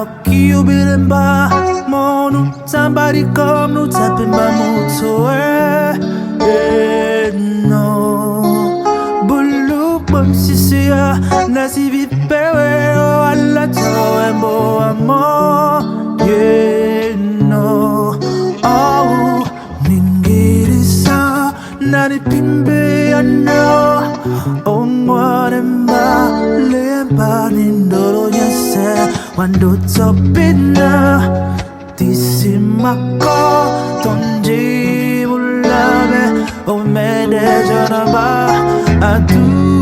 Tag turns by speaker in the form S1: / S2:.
S1: occhi bilen ba Monu somebody come no tapping ba moto no Bulu bum sisia Nasi vipewe o alla to embo amo no Oh Ningirisa Nani pimbe ano Ongwanemba Lemba nindoro yase Wando topina Tisimako Tonji mulabe O mede janaba Atu